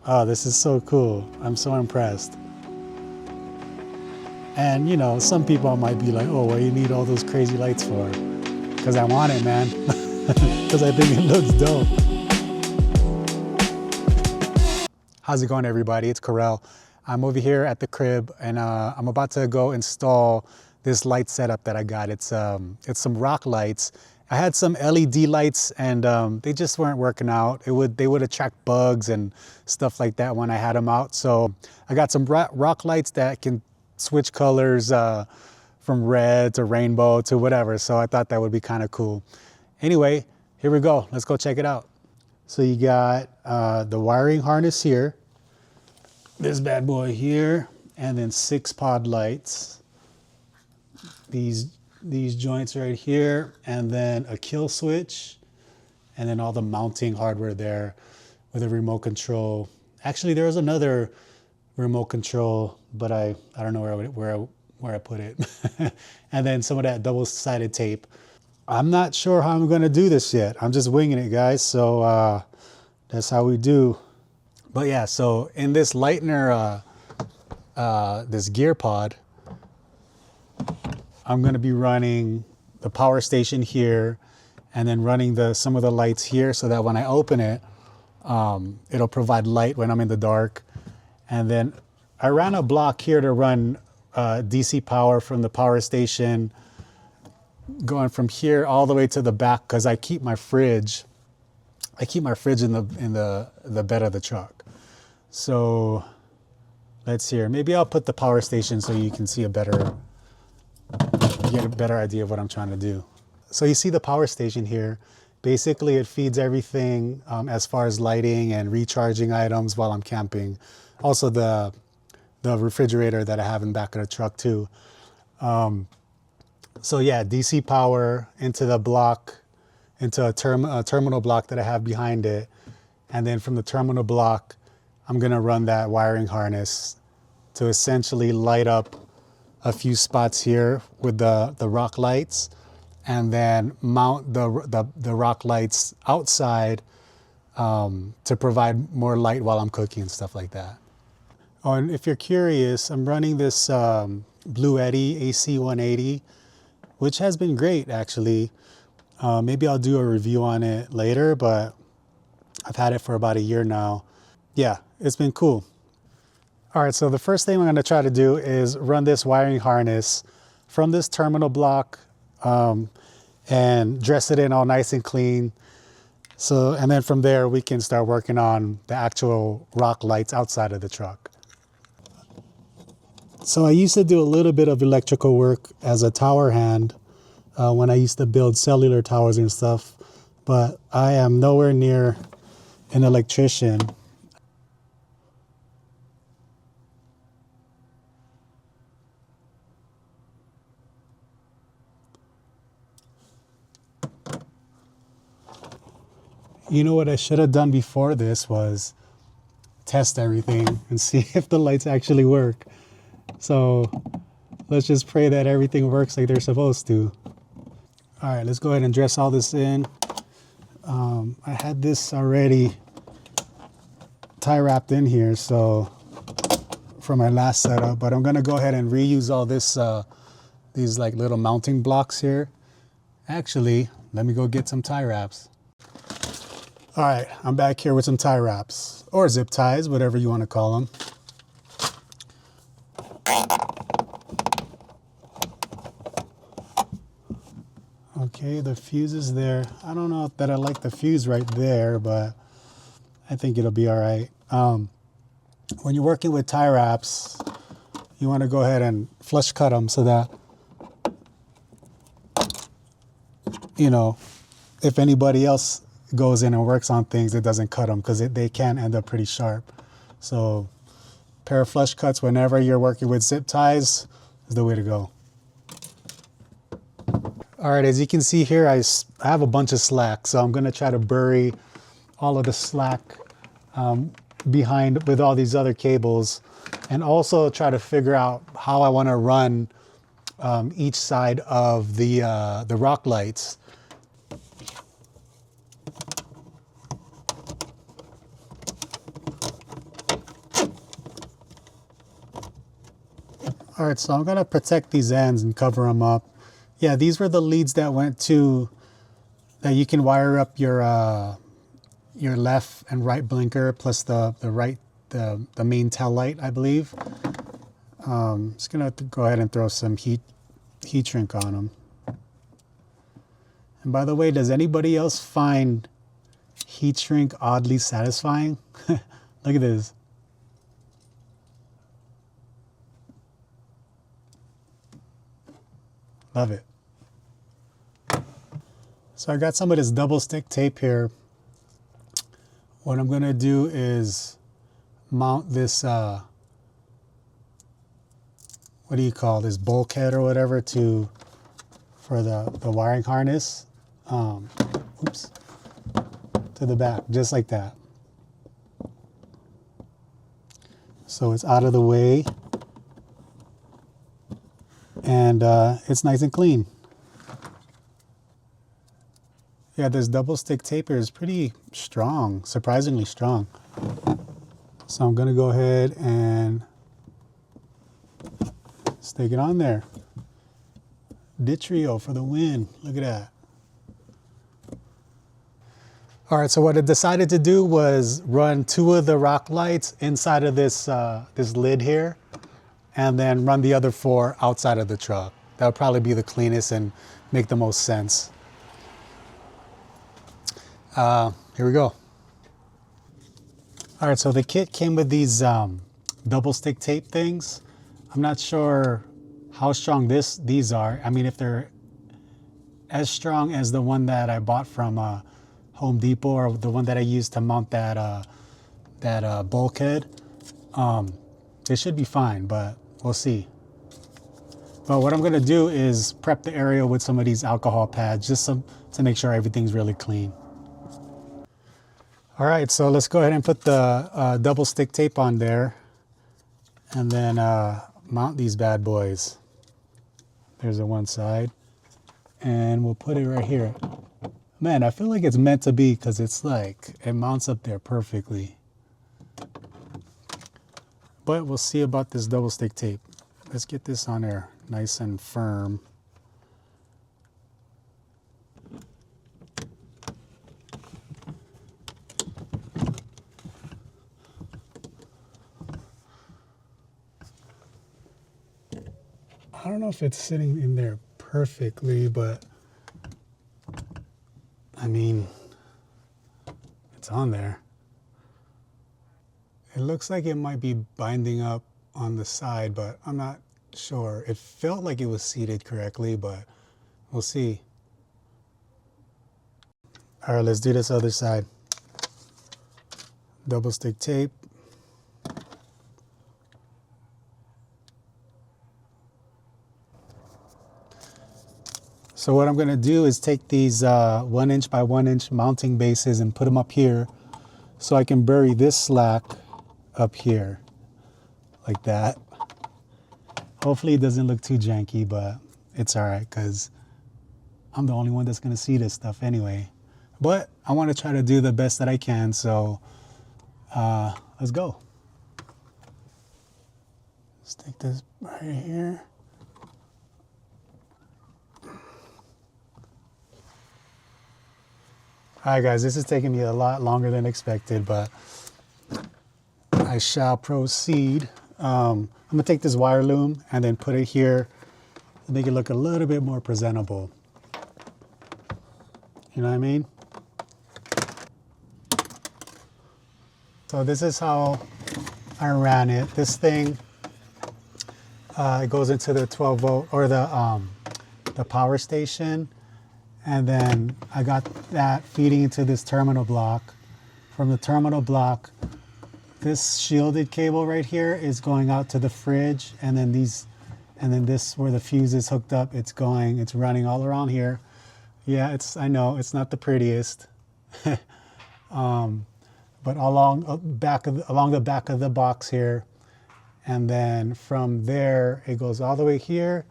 Oh, this is so cool. I'm so impressed. And you know, some people might be like, oh, what do you need all those crazy lights for? Because I want it, man. Because I think it looks dope. How's it going, everybody? It's Corel. I'm over here at the crib, and I'm about to go install this light setup that I got. It's some rock lights. I had some LED lights, and they just weren't working out. They would attract bugs and stuff like that when I had them out. So I got some rock lights that can switch colors from red to rainbow to whatever. So I thought that would be kind of cool. Anyway, here we go. Let's go check it out. So you got the wiring harness here, this bad boy here, and then 6 pod lights. These joints right here, and then a kill switch, and then all the mounting hardware there with a remote control. Actually, there was another remote control, but I don't know where I put it. And then some of that double-sided tape. I'm not sure how I'm gonna do this yet. I'm just winging it, guys. So that's how we do. But yeah, so in this lightener, this gear pod, I'm gonna be running the power station here, and then running some of the lights here, so that when I open it, it'll provide light when I'm in the dark. And then I ran a block here to run DC power from the power station, going from here all the way to the back, because I keep my fridge in the bed of the truck. So let's see here. Maybe I'll put the power station so you can see get a better idea of what I'm trying to do. So you see the power station here. Basically, it feeds everything as far as lighting and recharging items while I'm camping. Also the refrigerator that I have in the back of the truck too. So yeah, DC power into the block, into a terminal block that I have behind it. And then from the terminal block, I'm gonna run that wiring harness to essentially light up a few spots here with the rock lights, and then mount the rock lights outside to provide more light while I'm cooking and stuff like that. Oh, and if you're curious, I'm running this Blue Eddy AC 180, which has been great actually. Maybe I'll do a review on it later, but I've had it for about a year now. Yeah, it's been cool. All right, so the first thing I'm gonna try to do is run this wiring harness from this terminal block and dress it in all nice and clean. So, and then from there, we can start working on the actual rock lights outside of the truck. So I used to do a little bit of electrical work as a tower hand when I used to build cellular towers and stuff, but I am nowhere near an electrician. You know what I should have done before this was test everything and see if the lights actually work. So let's just pray that everything works like they're supposed to. All right, let's go ahead and dress all this in. I had this already tie wrapped in here, so for my last setup, but I'm gonna go ahead and reuse all this, these like little mounting blocks here. Actually, let me go get some tie wraps. All right, I'm back here with some tie wraps, or zip ties, whatever you want to call them. Okay, the fuse is there. I don't know that I like the fuse right there, but I think it'll be all right. When you're working with tie wraps, you want to go ahead and flush cut them so that, you know, if anybody else goes in and works on things, it doesn't cut them, because they can end up pretty sharp. So pair of flush cuts whenever you're working with zip ties is the way to go. All right, as you can see here, I have a bunch of slack, so I'm gonna try to bury all of the slack behind with all these other cables, and also try to figure out how I wanna run each side of the rock lights. All right, so I'm gonna protect these ends and cover them up. Yeah, these were the leads that went to, that you can wire up your left and right blinker plus the main tail light, I believe. Just gonna have to go ahead and throw some heat shrink on them. And by the way, does anybody else find heat shrink oddly satisfying? Look at this. Love it. So I got some of this double stick tape here. What I'm gonna do is mount this, what do you call this, bulkhead or whatever for the wiring harness, oops, to the back, just like that. So it's out of the way and it's nice and clean. Yeah, this double stick tape here is pretty strong, surprisingly strong. So I'm gonna go ahead and stick it on there. Ditrio for the win, look at that. All right, so what I decided to do was run 2 of the rock lights inside of this, this lid here, and then run the other 4 outside of the truck. That would probably be the cleanest and make the most sense. Here we go. All right, so the kit came with these double stick tape things. I'm not sure how strong these are. I mean, if they're as strong as the one that I bought from Home Depot or the one that I used to mount that bulkhead, they should be fine, but we'll see. But what I'm gonna do is prep the area with some of these alcohol pads just to make sure everything's really clean. All right, so let's go ahead and put the double stick tape on there and then mount these bad boys. There's the one side and we'll put it right here. Man, I feel like it's meant to be because it's like, it mounts up there perfectly. But we'll see about this double stick tape. Let's get this on there nice and firm. I don't know if it's sitting in there perfectly, but I mean, it's on there. It looks like it might be binding up on the side, but I'm not sure. It felt like it was seated correctly, but we'll see. All right, let's do this other side. Double stick tape. So what I'm gonna do is take these 1 inch by 1 inch mounting bases and put them up here so I can bury this slack up here, like that. Hopefully it doesn't look too janky, but it's all right because I'm the only one that's gonna see this stuff anyway. But I wanna try to do the best that I can, so let's go. Stick this right here. All right, guys, this is taking me a lot longer than expected, but I shall proceed. I'm gonna take this wire loom and then put it here to make it look a little bit more presentable. You know what I mean? So this is how I ran it. This thing, it goes into the 12 volt or the power station. And then I got that feeding into this terminal block. From the terminal block, this shielded cable right here is going out to the fridge, and then this where the fuse is hooked up, it's running all around here. Yeah, I know it's not the prettiest, but along the back of the box here, and then from there it goes all the way here,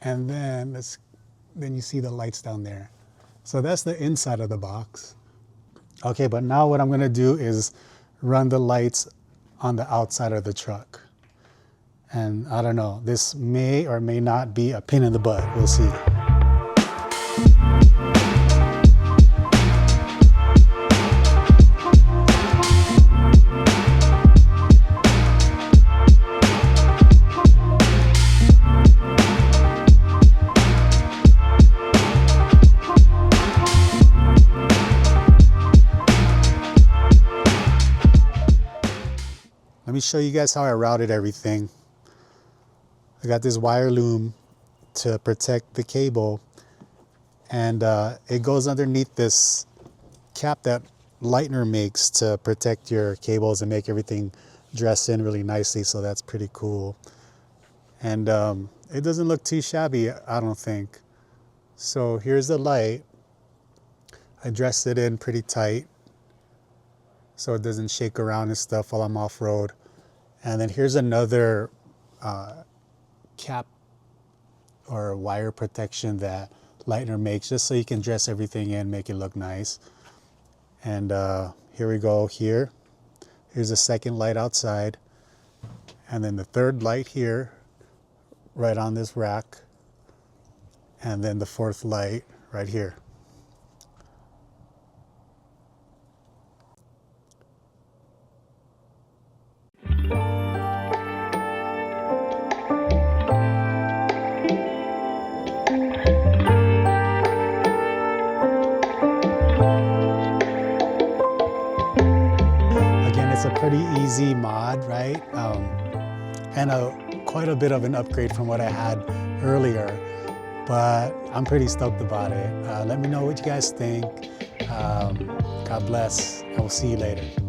and then you see the lights down there. So that's the inside of the box. Okay, but now what I'm gonna do is run the lights on the outside of the truck. And I don't know, this may or may not be a pain in the butt. We'll see. Let me show you guys how I routed everything. I got this wire loom to protect the cable, and it goes underneath this cap that lightener makes to protect your cables and make everything dress in really nicely, so that's pretty cool. And it doesn't look too shabby, I don't think. So here's the light. I dressed it in pretty tight so it doesn't shake around and stuff while I'm off-road. And then here's another cap or wire protection that lightener makes, just so you can dress everything in, make it look nice. And here we go here. Here's the second light outside. And then the third light here, right on this rack. And then the fourth light right here. It's a pretty easy mod, right? And quite a bit of an upgrade from what I had earlier, but I'm pretty stoked about it. Let me know what you guys think. God bless. I will see you later.